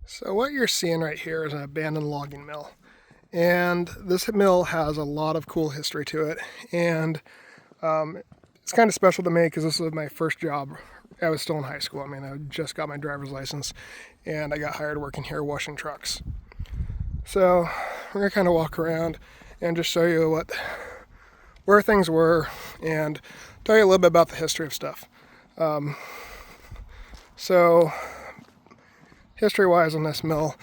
So what you're seeing right here is an abandoned logging mill. And this mill has a lot of cool history to it. And it's kind of special to me because this was my first job. I was still in high school. I mean, I just got my driver's license and I got hired working here washing trucks. So we're going to kind of walk around and just show you where things were and tell you a little bit about the history of stuff. So history-wise on this mill,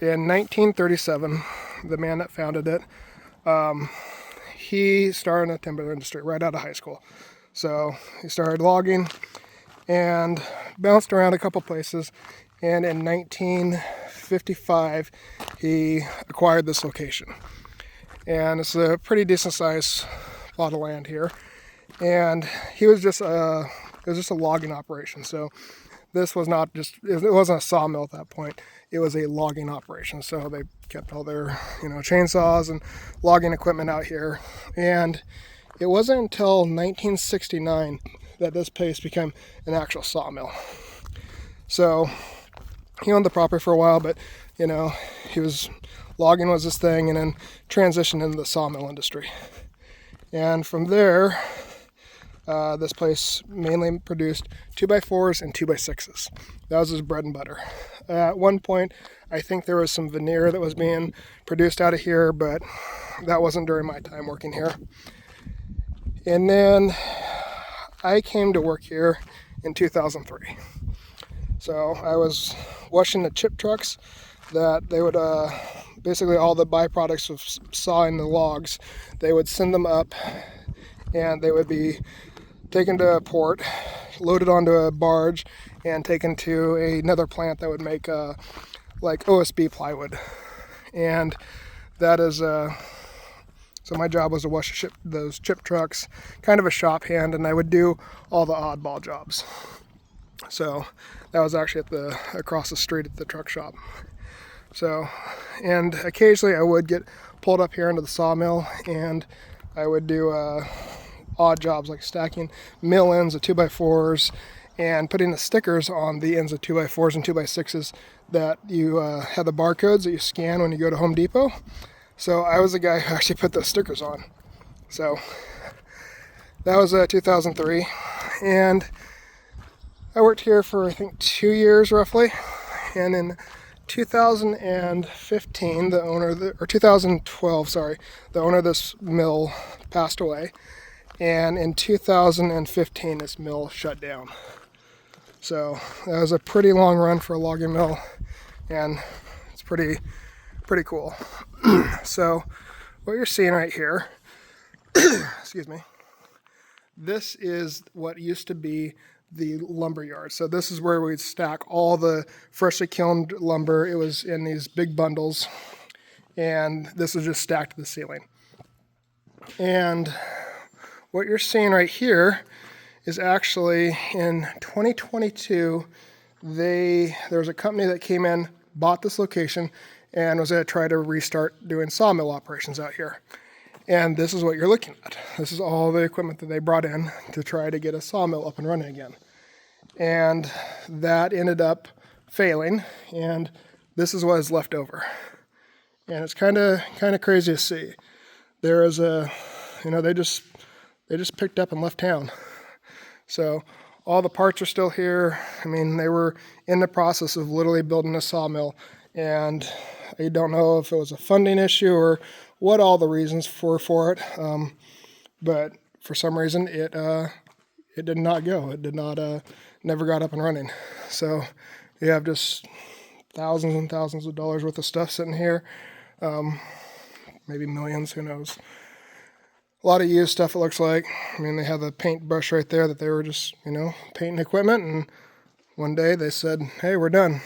in 1937, the man that founded it, he started in the timber industry right out of high school. So he started logging and bounced around a couple places, and in 1955 he acquired this location. And it's a pretty decent sized plot of land here. And it was just a logging operation. So this was not just, it wasn't a sawmill at that point. It was a logging operation. So they kept all their, chainsaws and logging equipment out here. And it wasn't until 1969 that this place became an actual sawmill. So he owned the property for a while, but logging was his thing, and then transitioned into the sawmill industry. And from there, this place mainly produced 2x4s and 2x6s. That was his bread and butter. At one point, I think there was some veneer that was being produced out of here, but that wasn't during my time working here. And then I came to work here in 2003. So I was washing the chip trucks that they would, basically all the byproducts of sawing the logs, they would send them up and they would be taken to a port, loaded onto a barge, and taken to another plant that would make like OSB plywood. And that is, so my job was to wash those chip trucks, kind of a shop hand, and I would do all the oddball jobs. So that was actually across the street at the truck shop. So, and occasionally I would get pulled up here into the sawmill, and I would do odd jobs like stacking mill ends of 2x4s and putting the stickers on the ends of 2x4s and 2x6s that you have the barcodes that you scan when you go to Home Depot. So I was the guy who actually put those stickers on. So that was 2003, and I worked here for I think 2 years roughly. And in 2015, 2012, sorry, the owner of this mill passed away. And in 2015, this mill shut down. So that was a pretty long run for a logging mill, and it's pretty cool. So what you're seeing right here, excuse me, this is what used to be the lumber yard. So this is where we'd stack all the freshly kilned lumber. It was in these big bundles, and this was just stacked to the ceiling. And what you're seeing right here is actually in 2022, there was a company that came in, bought this location, and was going to try to restart doing sawmill operations out here. And this is what you're looking at. This is all the equipment that they brought in to try to get a sawmill up and running again. And that ended up failing, and this is what is left over. And it's kind of crazy to see. There is they just picked up and left town. So all the parts are still here. I mean, they were in the process of literally building a sawmill, and I don't know if it was a funding issue or what all the reasons for it. But for some reason, it did not go. It did not, never got up and running. So you have just thousands and thousands of dollars worth of stuff sitting here. Maybe millions, who knows. A lot of used stuff, it looks like. I mean, they have a paintbrush right there that they were just, painting equipment, and one day they said, hey, we're done.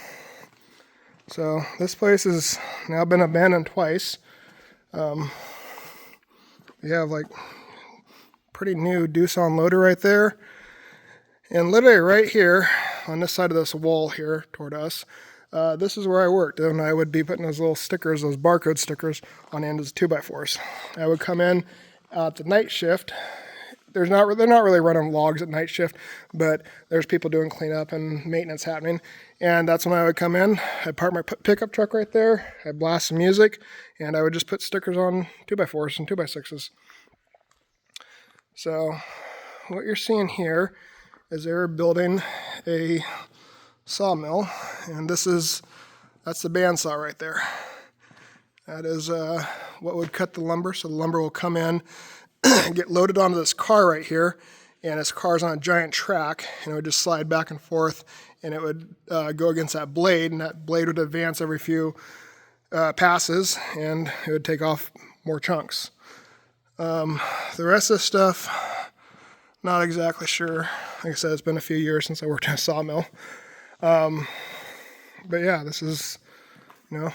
So this place has now been abandoned twice. We have like pretty new Doosan loader right there. And literally right here on this side of this wall here toward us, this is where I worked, and I would be putting those little stickers, those barcode stickers, on the end of the 2x4s. I would come in at the night shift, they're not really running logs at night shift, but there's people doing cleanup and maintenance happening. And that's when I would come in. I'd park my pickup truck right there. I'd blast some music, and I would just put stickers on 2x4s and 2x6s. So what you're seeing here is they're building a sawmill, and that's the bandsaw right there. That is what would cut the lumber. So the lumber will come in and get loaded onto this car right here, and this car's on a giant track, and it would just slide back and forth, and it would go against that blade, and that blade would advance every few passes, and it would take off more chunks. The rest of the stuff, not exactly sure. Like I said, it's been a few years since I worked in a sawmill. But yeah, this is, there's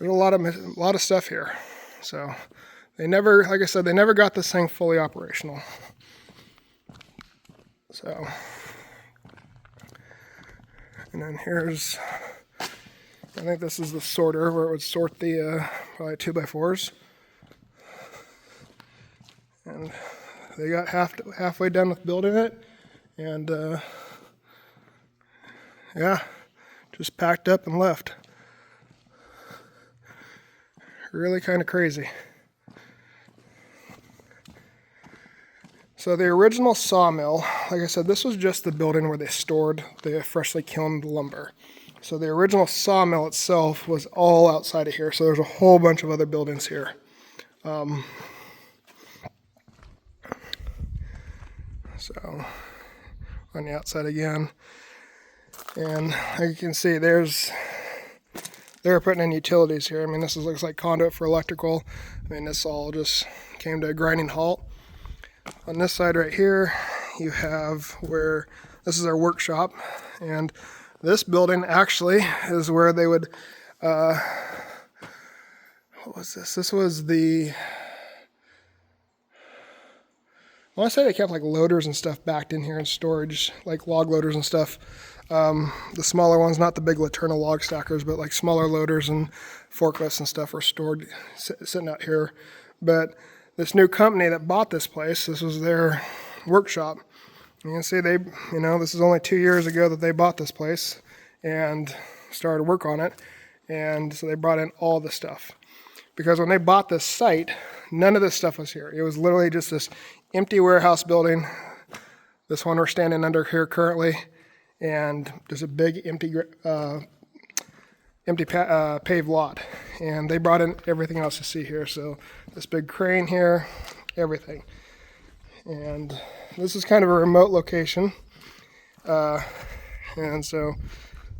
a lot of stuff here. So they never, like I said, they never got this thing fully operational. So, and then here's, I think this is the sorter where it would sort the probably 2x4s. And they got halfway done with building it, and yeah, just packed up and left. Really kind of crazy. So the original sawmill, like I said, this was just the building where they stored the freshly kilned lumber. So the original sawmill itself was all outside of here. So there's a whole bunch of other buildings here. So on the outside again, and like you can see, they're putting in utilities here. I mean, this looks like conduit for electrical. I mean, this all just came to a grinding halt. On this side right here, you have where this is our workshop, and this building actually is where they would, what was this? This was the, I want to say they kept like loaders and stuff backed in here in storage, like log loaders and stuff. The smaller ones, not the big Laterna log stackers, but like smaller loaders and forklifts and stuff were stored sitting out here. But this new company that bought this place, this was their workshop. You can see they, this is only 2 years ago that they bought this place and started work on it. And so they brought in all the stuff. Because when they bought this site, none of this stuff was here. It was literally just this empty warehouse building. This one we're standing under here currently. And there's a big empty paved lot, and they brought in everything else you see here. So this big crane here, everything. And this is kind of a remote location, and so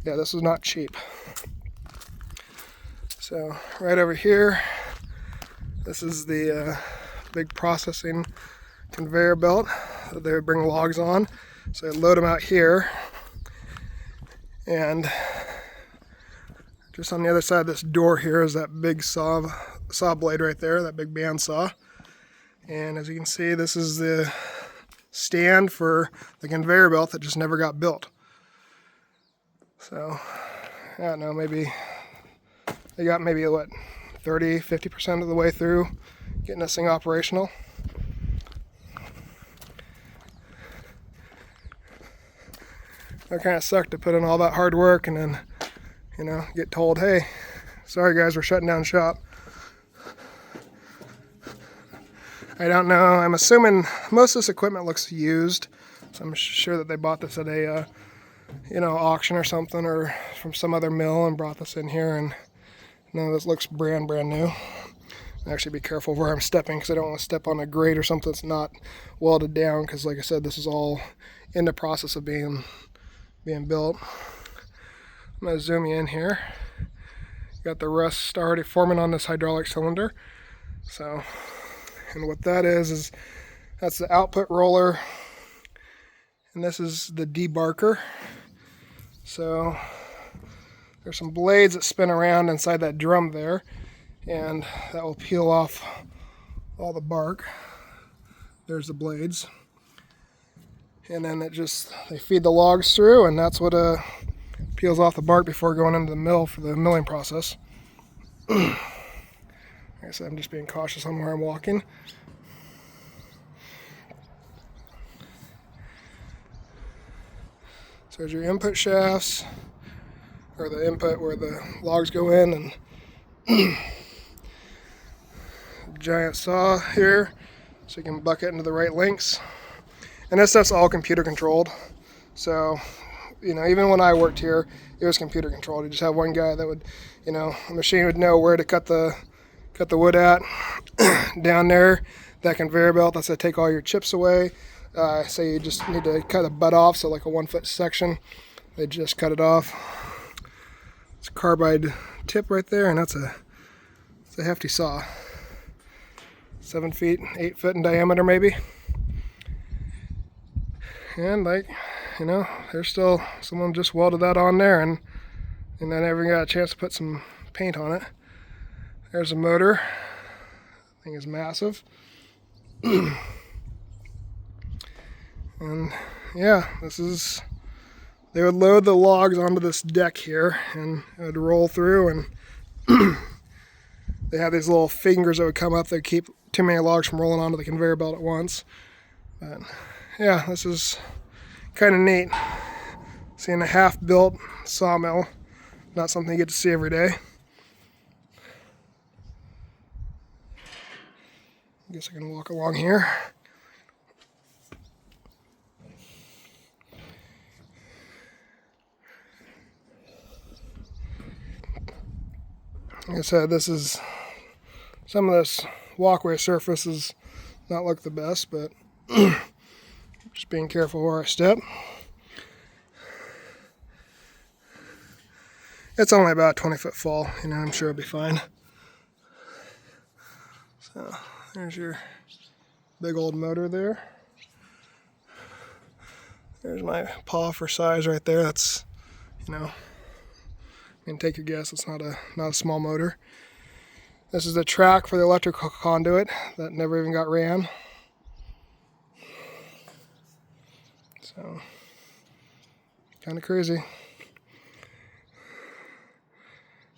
yeah, this is not cheap. So right over here, this is the big processing conveyor belt that they would bring logs on. So they load them out here. And just on the other side of this door here is that big saw blade right there, that big bandsaw. And as you can see, this is the stand for the conveyor belt that just never got built. So, I don't know, maybe they got maybe 30-50% of the way through getting this thing operational. That kind of sucked to put in all that hard work and then, get told, hey, sorry guys, we're shutting down shop. I don't know. I'm assuming most of this equipment looks used. So I'm sure that they bought this at a, auction or something, or from some other mill and brought this in here. And none of this looks brand new. Actually be careful where I'm stepping because I don't want to step on a grate or something that's not welded down, because like I said, this is all in the process of being built. I'm going to zoom you in here. Got the rust already forming on this hydraulic cylinder. So, and what that is that's the output roller, and this is the debarker. So there's some blades that spin around inside that drum there, and that will peel off all the bark. There's the blades. And then they feed the logs through, and that's what peels off the bark before going into the mill for the milling process. Like I said, I'm just being cautious on where I'm walking. So there's your input shafts, or the input where the logs go in, and giant saw here, so you can bucket into the right lengths. And this stuff's all computer controlled. So, you know, even when I worked here, it was computer controlled. You just have one guy that would, you know, the machine would know where to cut the wood at. Down there, that conveyor belt, that's going to take all your chips away. Say you just need to cut a butt off, so like a 1 foot section, they just cut it off. It's a carbide tip right there, and it's a hefty saw. 7 feet, 8 foot in diameter maybe. And like, you know, there's still, someone just welded that on there, and I never got a chance to put some paint on it. There's a motor. Thing is massive. And yeah, this is, they would load the logs onto this deck here, and it would roll through, and they have these little fingers that would come up that keep too many logs from rolling onto the conveyor belt at once. But yeah, this is kind of neat. Seeing a half-built sawmill, not something you get to see every day. I guess I can walk along here. Like I said, this is, some of this walkway surface does not look the best, but just being careful where I step. It's only about a 20-foot fall, you know, I'm sure it'll be fine. So there's your big old motor there. There's my paw for size right there. That's, you know, you can take your guess, it's not a small motor. This is the track for the electrical conduit that never even got ran. So, kind of crazy.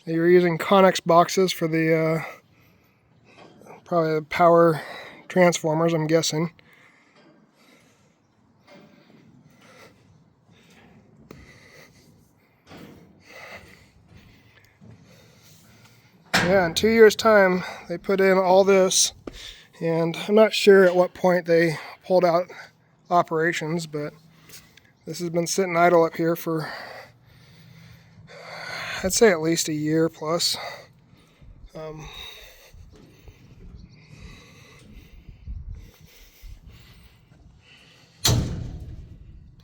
You're using Connex boxes for the probably the power transformers, I'm guessing. Yeah, in 2 years' time, they put in all this, and I'm not sure at what point they pulled out operations, but this has been sitting idle up here for, I'd say, at least a year plus.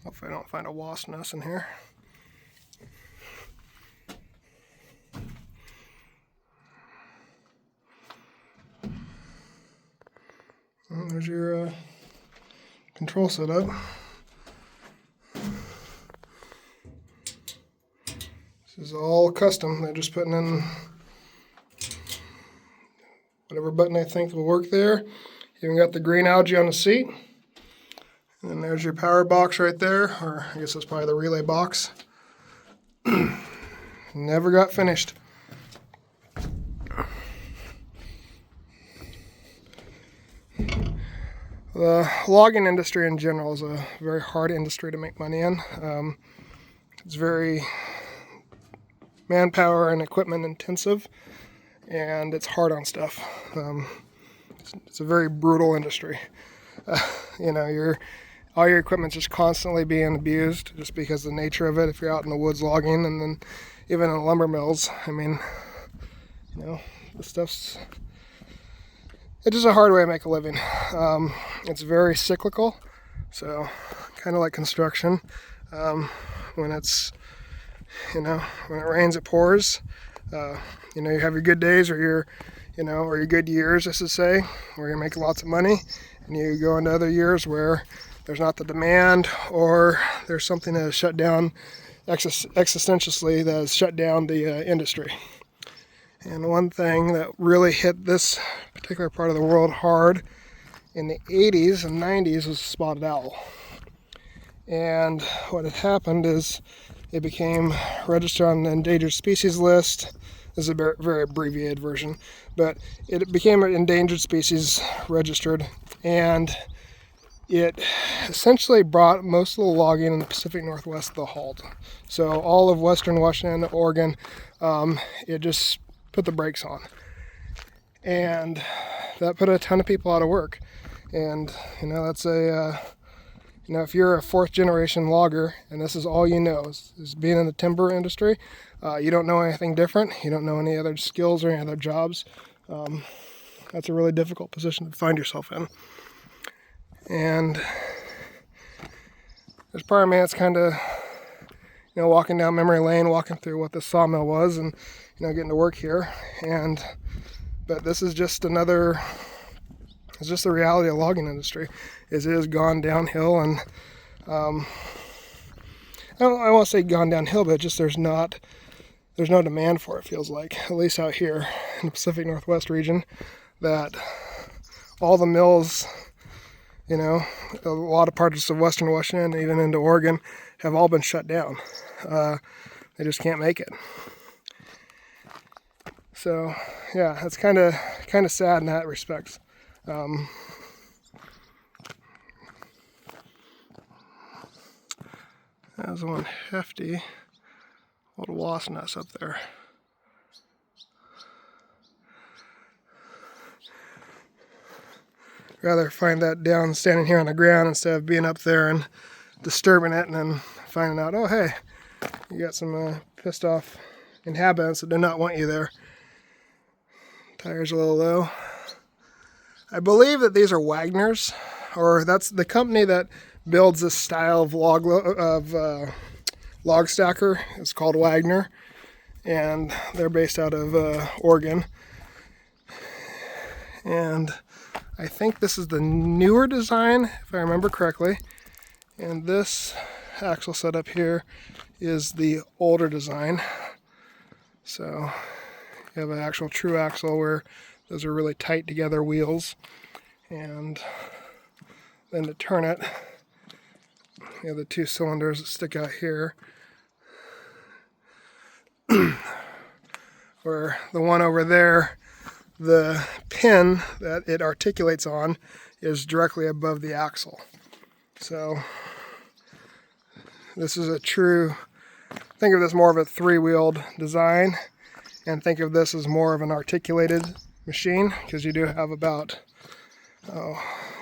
Hopefully I don't find a wasp nest in here. And there's your control setup. This is all custom. They're just putting in whatever button they think will work there. Even got the green algae on the seat. And then there's your power box right there, or I guess that's probably the relay box. Never got finished. The logging industry in general is a very hard industry to make money in. It's very manpower and equipment intensive, and it's hard on stuff. It's a very brutal industry. You know, all your equipment's just constantly being abused just because of the nature of it. If you're out in the woods logging, and then even in lumber mills, I mean, you know, this stuff's, it's just a hard way to make a living. It's very cyclical, so kind of like construction. When it's, you know, when it rains, it pours. You know, you have your good days, or your, you know, or your good years, as to say, where you're making lots of money, and you go into other years where there's not the demand, or there's something that has shut down existentially, that has shut down the industry. And one thing that really hit this particular part of the world hard in the 80s and 90s was spotted owl. And what had happened is it became registered on the endangered species list. This is a very abbreviated version, but it became an endangered species registered, and it essentially brought most of the logging in the Pacific Northwest to a halt. So all of western Washington, Oregon, it just put the brakes on. And that put a ton of people out of work. And, that's if you're a fourth generation logger and this is all you know is being in the timber industry, you don't know anything different, you don't know any other skills or any other jobs, that's a really difficult position to find yourself in. And there's part of me that's kind of, walking down memory lane, walking through what this sawmill was and, getting to work here. But this is just it's just the reality of the logging industry, is it has gone downhill. And I won't say gone downhill, but just there's no demand for it, feels like, at least out here in the Pacific Northwest region, that all the mills, a lot of parts of western Washington, even into Oregon, have all been shut down. They just can't make it. So yeah, it's kind of sad in that respect. There's one hefty old wasp nest up there. Rather find that down standing here on the ground instead of being up there and disturbing it and then finding out, oh hey, you got some pissed off inhabitants that do not want you there. Tire's a little low. I believe that these are Wagner's, or that's the company that builds this style of log stacker. It's called Wagner, and they're based out of Oregon. And I think this is the newer design, if I remember correctly. And this axle setup here is the older design. So you have an actual true axle where those are really tight together wheels. And then to turn it, you have the two cylinders that stick out here. Where the one over there, the pin that it articulates on is directly above the axle. So this is a true, think of this more of a three-wheeled design, and think of this as more of an articulated machine, because you do have about,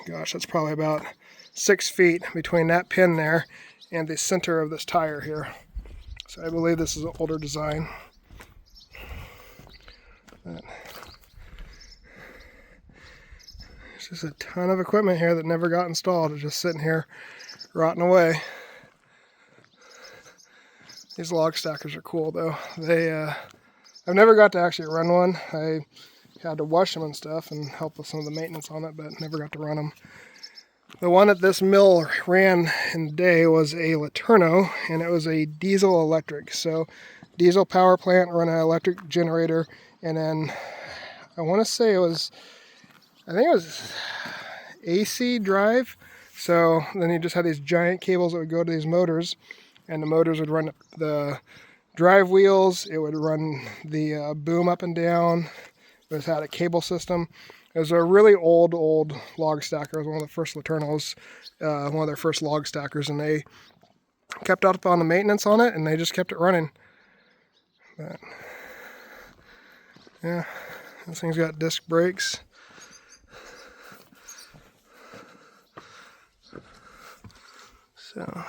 that's probably about 6 feet between that pin there and the center of this tire here. So I believe this is an older design. But there's just a ton of equipment here that never got installed. It's just sitting here rotting away. These log stackers are cool though. I've never got to actually run one. I had to wash them and stuff and help with some of the maintenance on it, but never got to run them. The one at this mill ran in the day was a Letourneau, and it was a diesel electric. So diesel power plant, run an electric generator, and then I want to say I think it was AC drive. So then you just had these giant cables that would go to these motors, and the motors would run the drive wheels. It would run the boom up and down. It had a cable system. It was a really old log stacker. It was one of the first Letourneaus, one of their first log stackers, and they kept up on the maintenance on it, and they just kept it running. But yeah, this thing's got disc brakes. So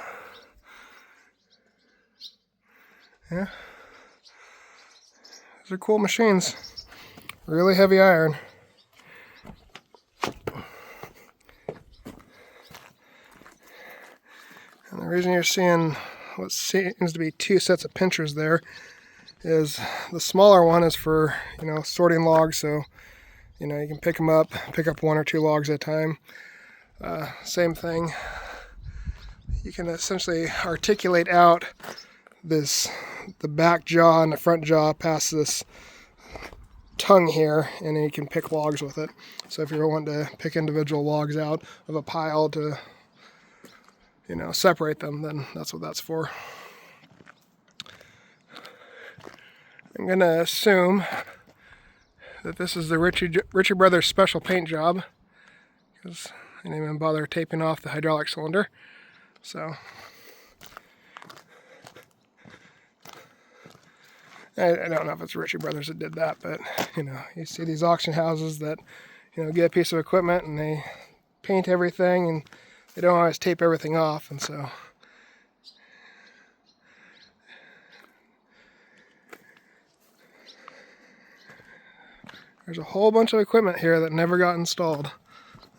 yeah, these are cool machines. Really heavy iron. And the reason you're seeing what seems to be two sets of pinchers there is the smaller one is for, sorting logs, so, you can pick them up, pick up 1 or 2 logs at a time. Same thing. You can essentially articulate out the back jaw and the front jaw past this tongue here, and then you can pick logs with it. So if you're wanting to pick individual logs out of a pile to, separate them, then that's what that's for. I'm going to assume that this is the Ritchie Brothers special paint job, because They didn't even bother taping off the hydraulic cylinder. So I don't know if it's Ritchie Brothers that did that, but you see these auction houses that get a piece of equipment and they paint everything and they don't always tape everything off, and so there's a whole bunch of equipment here that never got installed.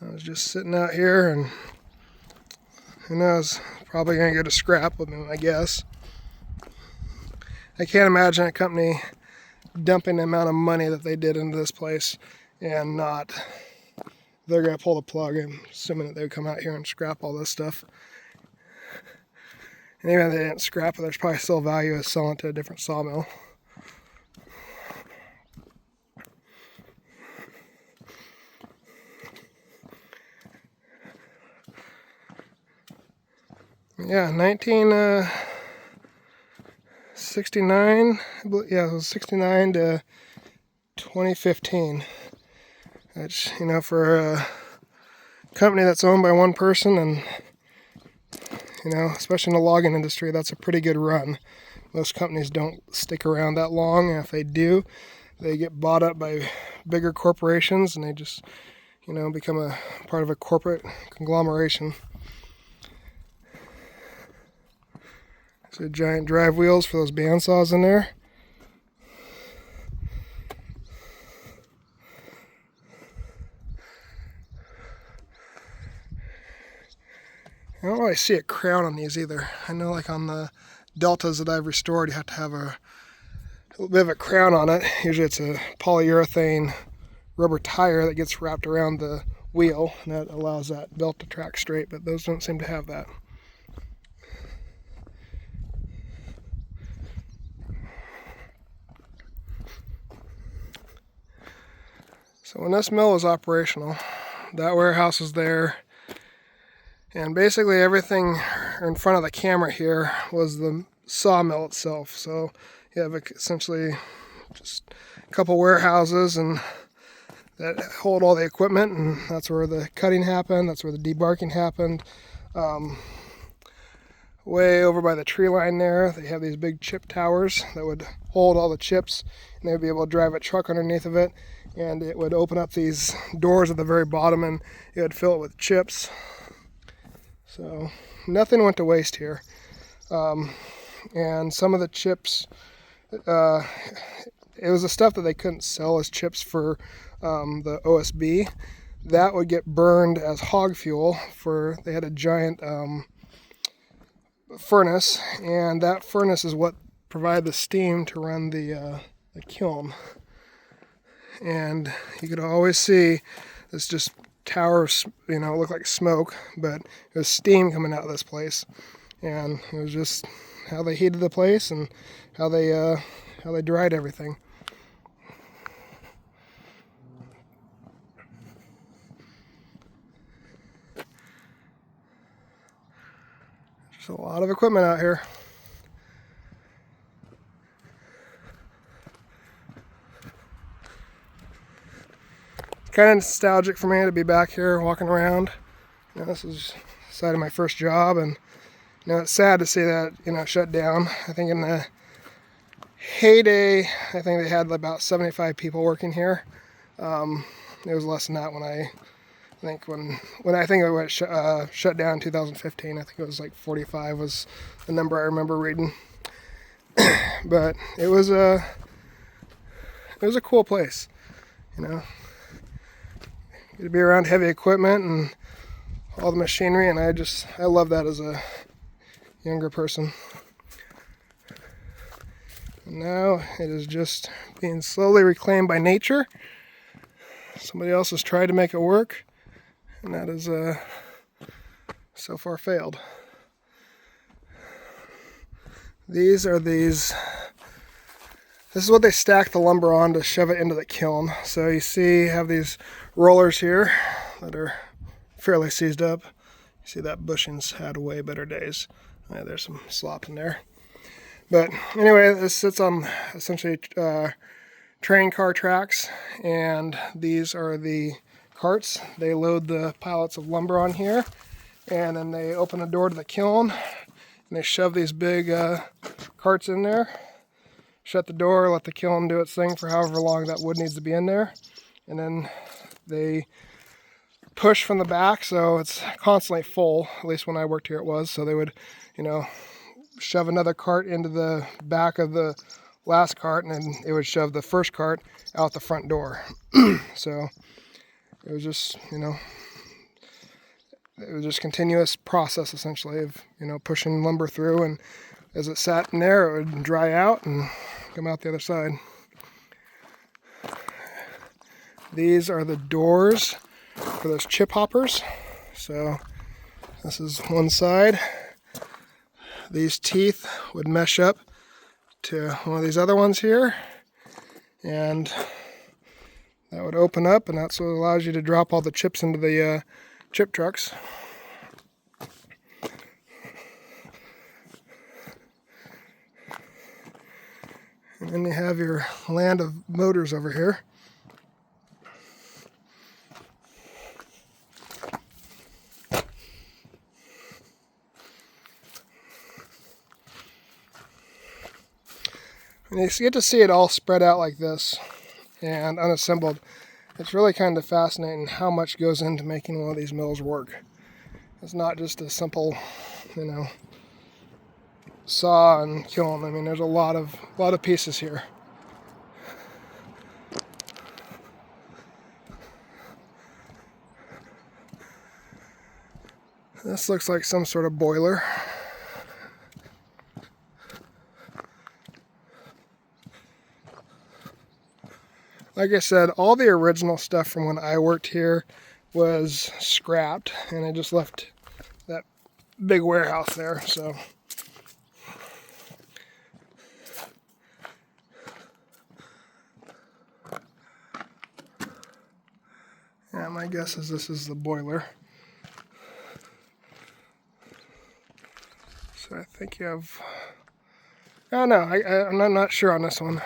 I was just sitting out here, and who knows, probably gonna go to scrap with them, I guess. I can't imagine a company dumping the amount of money that they did into this place and they're gonna pull the plug. I'm assuming that they would come out here and scrap all this stuff. And even if they didn't scrap it, there's probably still value of selling it to a different sawmill. Yeah, 1969. Yeah, it was 69 to 2015. Which, for a company that's owned by one person, and especially in the logging industry, that's a pretty good run. Most companies don't stick around that long, and if they do, they get bought up by bigger corporations, and they just become a part of a corporate conglomeration. So giant drive wheels for those bandsaws in there. I don't really see a crown on these either. I know like on the Deltas that I've restored, you have to have a little bit of a crown on it. Usually it's a polyurethane rubber tire that gets wrapped around the wheel, and that allows that belt to track straight, but those don't seem to have that. So when this mill was operational, that warehouse was there, and basically everything in front of the camera here was the sawmill itself. So you have essentially just a couple warehouses and that hold all the equipment, and that's where the cutting happened, that's where the debarking happened. Way over by the tree line there, they have these big chip towers that would hold all the chips, and they'd be able to drive a truck underneath of it, and it would open up these doors at the very bottom, and it would fill it with chips. So nothing went to waste here. And some of the chips, it was the stuff that they couldn't sell as chips for the OSB. That would get burned as hog fuel they had a giant furnace, and that furnace is what provided the steam to run the kiln. And you could always see this just tower of, it looked like smoke, but it was steam coming out of this place. And it was just how they heated the place and how they dried everything. There's a lot of equipment out here. Kind of nostalgic for me to be back here walking around. This is the site of my first job, and it's sad to see that shut down. I think in the heyday, I think they had about 75 people working here. It was less than that when I think it went shut down in 2015. I think it was like 45 was the number I remember reading. But it was a cool place, to be around heavy equipment and all the machinery, and I love that as a younger person. And now it is just being slowly reclaimed by nature. Somebody else has tried to make it work, and that is so far failed. This is what they stack the lumber on to shove it into the kiln. So you have these rollers here that are fairly seized up. You see that bushing's had way better days. There's some slop in there. But anyway, this sits on essentially train car tracks, and these are the carts. They load the pallets of lumber on here, and then they open a door to the kiln, and they shove these big carts in there, shut the door, let the kiln do its thing for however long that wood needs to be in there, and then they push from the back, so it's constantly full. At least when I worked here it was. So they would, shove another cart into the back of the last cart, and then it would shove the first cart out the front door. So it was just, it was just continuous process essentially of, pushing lumber through, and as it sat in there, it would dry out and come out the other side. These are the doors for those chip hoppers. So this is one side. These teeth would mesh up to one of these other ones here, and that would open up, and that's what allows you to drop all the chips into the chip trucks. And then you have your land of motors over here. And you get to see it all spread out like this and unassembled. It's really kind of fascinating how much goes into making one of these mills work. It's not just a simple, saw and kiln. I mean, there's a lot of pieces here. This looks like some sort of boiler. Like I said, all the original stuff from when I worked here was scrapped, and I just left that big warehouse there. So yeah, my guess is this is the boiler. So I think you have, oh no, I'm not sure on this one.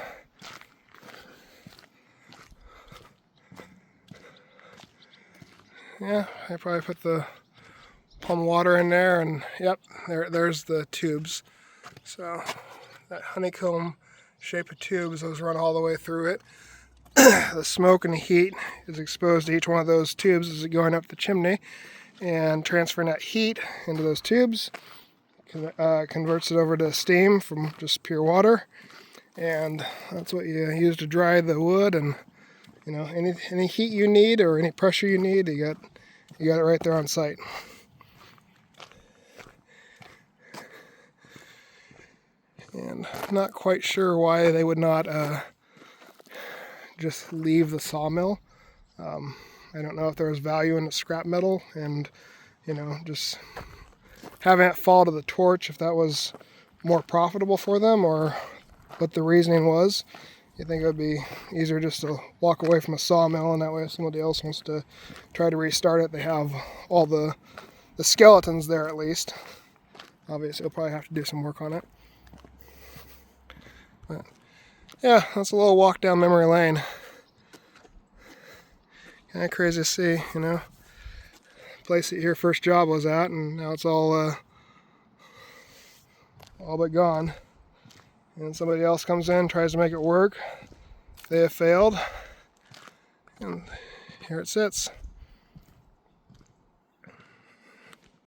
Yeah, I probably put the plum water in there, and yep, there's the tubes. So that honeycomb shape of tubes, those run all the way through it. The smoke and the heat is exposed to each one of those tubes as it's going up the chimney, and transferring that heat into those tubes converts it over to steam from just pure water, and that's what you use to dry the wood. And any heat you need or any pressure you need, you got it right there on site. And I'm not quite sure why they would not just leave the sawmill. I don't know if there was value in the scrap metal, and just having it fall to the torch, if that was more profitable for them or what the reasoning was. You think it would be easier just to walk away from a sawmill, and that way if somebody else wants to try to restart it, they have all the skeletons there at least. Obviously, you'll probably have to do some work on it. But yeah, that's a little walk down memory lane. Kind of crazy to see, place that your first job was at, and now it's all but gone. And somebody else comes in, tries to make it work. They have failed, and here it sits.